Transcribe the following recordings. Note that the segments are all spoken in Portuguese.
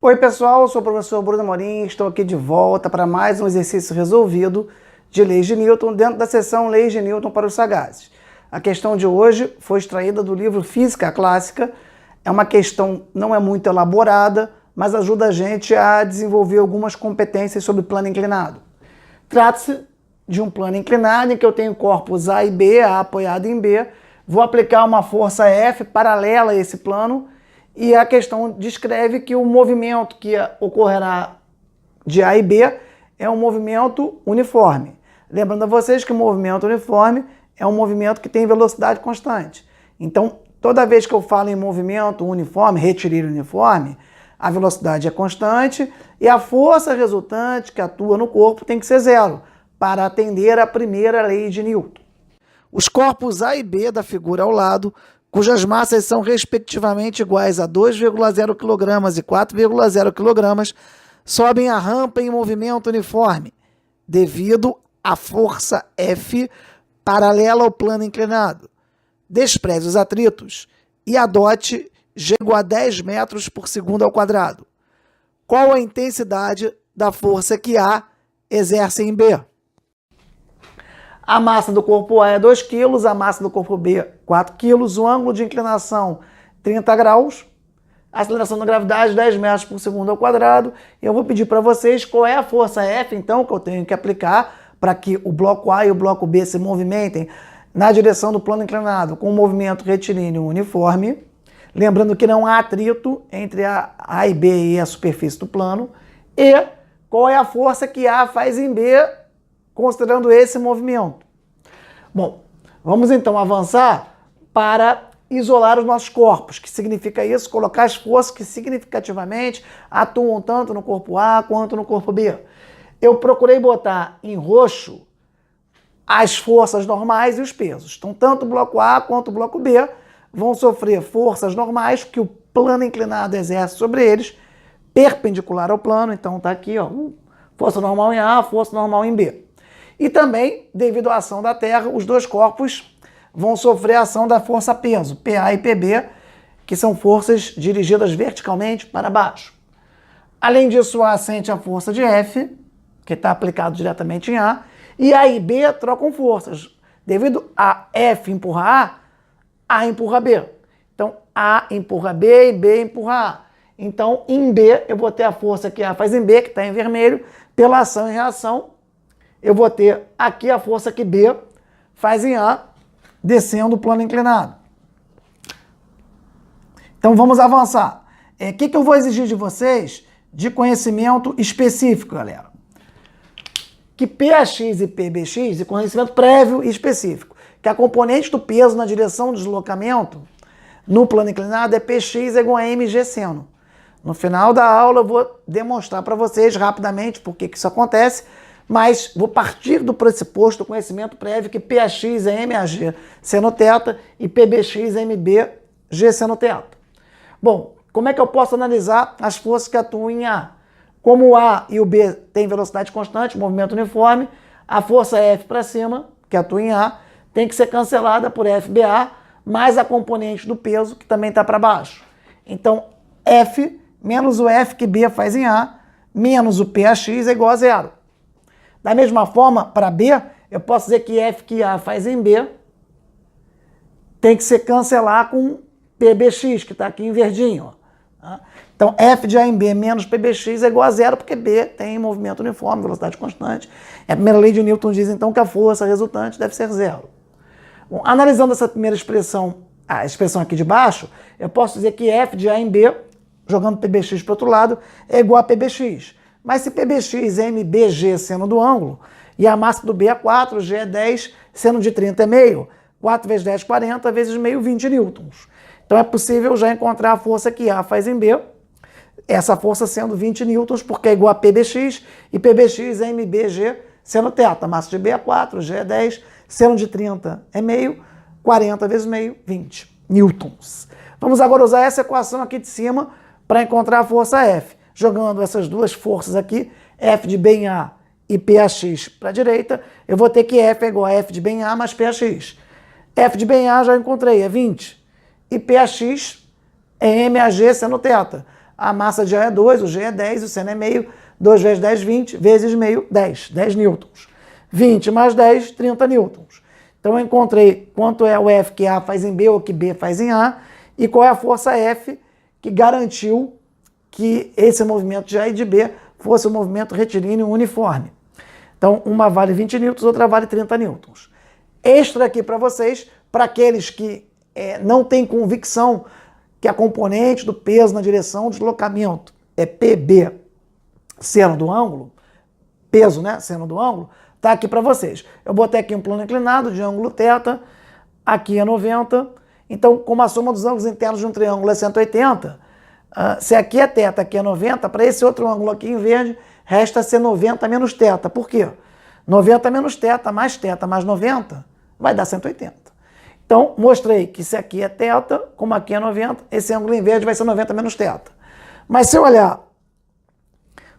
Oi pessoal, eu sou o professor Bruno Amorim, estou aqui de volta para mais um exercício resolvido de leis de Newton dentro da seção Leis de Newton para os Sagazes. A questão de hoje foi extraída do livro Física Clássica, é uma questão não é muito elaborada, mas ajuda a gente a desenvolver algumas competências sobre plano inclinado. Trata-se de um plano inclinado em que eu tenho corpos A e B, A apoiado em B, vou aplicar uma força F paralela a esse plano, e a questão descreve que o movimento que ocorrerá de A e B é um movimento uniforme. Lembrando a vocês que o movimento uniforme é um movimento que tem velocidade constante. Então, toda vez que eu falo em movimento uniforme, retilíneo uniforme, a velocidade é constante e a força resultante que atua no corpo tem que ser zero, para atender à primeira lei de Newton. Os corpos A e B da figura ao lado, cujas massas são respectivamente iguais a 2,0 kg e 4,0 kg, sobem a rampa em movimento uniforme, devido à força F paralela ao plano inclinado. Despreze os atritos e adote G igual a 10 metros por segundo ao quadrado. Qual a intensidade da força que A exerce em B? A massa do corpo A é 2 kg, a massa do corpo B 4 kg, o ângulo de inclinação 30 graus, a aceleração da gravidade 10 metros por segundo ao quadrado. Eu vou pedir para vocês qual é a força F, então, que eu tenho que aplicar para que o bloco A e o bloco B se movimentem na direção do plano inclinado com um movimento retilíneo uniforme. Lembrando que não há atrito entre a A e B e a superfície do plano. E qual é a força que A faz em B, considerando esse movimento. Bom, vamos então avançar para isolar os nossos corpos. Que significa isso? Colocar as forças que significativamente atuam tanto no corpo A quanto no corpo B. Eu procurei botar em roxo as forças normais e os pesos. Então, tanto o bloco A quanto o bloco B vão sofrer forças normais que o plano inclinado exerce sobre eles, perpendicular ao plano. Então, está aqui, ó, força normal em A, força normal em B. E também, devido à ação da Terra, os dois corpos vão sofrer a ação da força-peso, PA e PB, que são forças dirigidas verticalmente para baixo. Além disso, A sente a força de F, que está aplicado diretamente em A, e A e B trocam forças. Devido a F empurrar A empurra B. Então, A empurra B e B empurra A. Então, em B, eu vou ter a força que A faz em B, que está em vermelho, pela ação e reação. Eu vou ter aqui a força que B faz em A, descendo o plano inclinado. Então, vamos avançar. O que eu vou exigir de vocês de conhecimento específico, galera? Que PAx e PBx, de conhecimento prévio e específico, que a componente do peso na direção do deslocamento no plano inclinado é Px igual a mg seno. No final da aula eu vou demonstrar para vocês rapidamente por que isso acontece, mas vou partir do pressuposto do conhecimento prévio que PAx é MAg seno θ e PBx é MB G seno θ. Bom, como é que eu posso analisar as forças que atuam em A? Como o A e o B têm velocidade constante, movimento uniforme, a força F para cima, que atua em A, tem que ser cancelada por FBA, mais a componente do peso, que também está para baixo. Então, F menos o F que B faz em A, menos o PAx é igual a zero. Da mesma forma, para B, eu posso dizer que F que A faz em B tem que ser cancelar com PBx, que está aqui em verdinho. Ó. Então, F de A em B menos PBx é igual a zero, porque B tem movimento uniforme, velocidade constante. A primeira lei de Newton diz, então, que a força resultante deve ser zero. Bom, analisando essa primeira expressão, a expressão aqui de baixo, eu posso dizer que F de A em B, jogando PBx para o outro lado, é igual a PBx. Mas se PBx é MBG seno do ângulo, e a massa do B é 4, G é 10, seno de 30 é meio, 4 vezes 10, 40, vezes meio, 20 newtons. Então é possível já encontrar a força que A faz em B, essa força sendo 20 newtons, porque é igual a PBx, e PBx é MBG seno θ. A massa de B é 4, G é 10, seno de 30 é meio, 40 vezes meio, 20 newtons. Vamos agora usar essa equação aqui de cima para encontrar a força F. Jogando essas duas forças aqui, F de B em A e PAx para a direita, eu vou ter que F é igual a F de B em A mais PAx. F de B em A já encontrei, é 20. E PAx é MAg seno θ. A massa de A é 2, o G é 10, o seno é meio, 2 vezes 10, 20, vezes meio, 10 newtons. 20 mais 10, 30 newtons. Então eu encontrei quanto é o F que A faz em B ou que B faz em A e qual é a força F que garantiu que esse movimento de A e de B fosse um movimento retilíneo uniforme. Então uma vale 20 newtons, outra vale 30 newtons. Extra aqui para vocês, para aqueles que não têm convicção que a componente do peso na direção de deslocamento é PB, seno do ângulo, peso, né, seno do ângulo, tá aqui para vocês. Eu botei aqui um plano inclinado de ângulo θ, aqui é 90, então como a soma dos ângulos internos de um triângulo é 180, se aqui é θ, aqui é 90, para esse outro ângulo aqui em verde, resta ser 90 menos θ. Por quê? 90 menos θ mais 90 vai dar 180. Então, mostrei que se aqui é θ, como aqui é 90, esse ângulo em verde vai ser 90 menos θ. Mas se eu olhar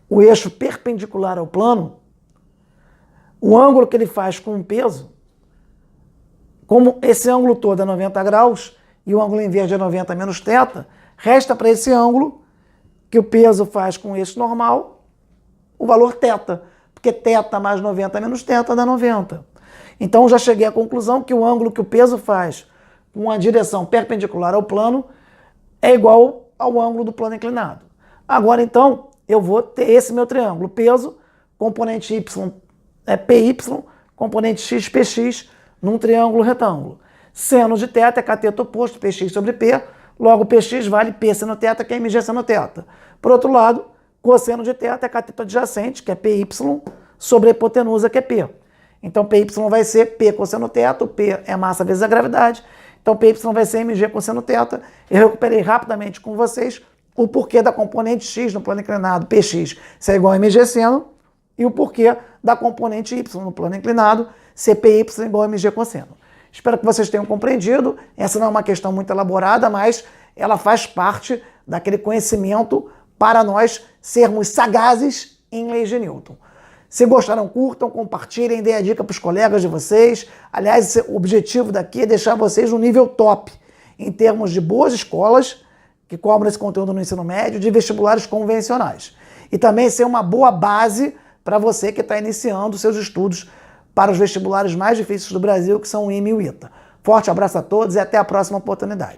o eixo perpendicular ao plano, o ângulo que ele faz com o peso, como esse ângulo todo é 90 graus e o ângulo em verde é 90 menos θ, resta para esse ângulo que o peso faz com o eixo normal o valor θ, porque θ mais 90 menos θ dá 90. Então já cheguei à conclusão que o ângulo que o peso faz com a direção perpendicular ao plano é igual ao ângulo do plano inclinado. Agora então eu vou ter esse meu triângulo, peso, componente y é PY, componente x, PX, num triângulo retângulo. Seno de θ é cateto oposto, PX sobre P, logo PX vale P seno θ, que é MG seno θ. Por outro lado, cosseno de θ é cateto adjacente, que é PY, sobre a hipotenusa, que é P. Então PY vai ser P cosseno θ, o P é massa vezes a gravidade, então PY vai ser MG cosseno θ. Eu recuperei rapidamente com vocês o porquê da componente x no plano inclinado, PX, ser igual a MG seno, e o porquê da componente y no plano inclinado, ser PY igual a MG cosseno. Espero que vocês tenham compreendido. Essa não é uma questão muito elaborada, mas ela faz parte daquele conhecimento para nós sermos sagazes em leis de Newton. Se gostaram, curtam, compartilhem, deem a dica para os colegas de vocês. Aliás, o objetivo daqui é deixar vocês no nível top, em termos de boas escolas que cobram esse conteúdo no ensino médio, de vestibulares convencionais. E também ser uma boa base para você que está iniciando seus estudos para os vestibulares mais difíceis do Brasil, que são o IME e o ITA. Forte abraço a todos e até a próxima oportunidade.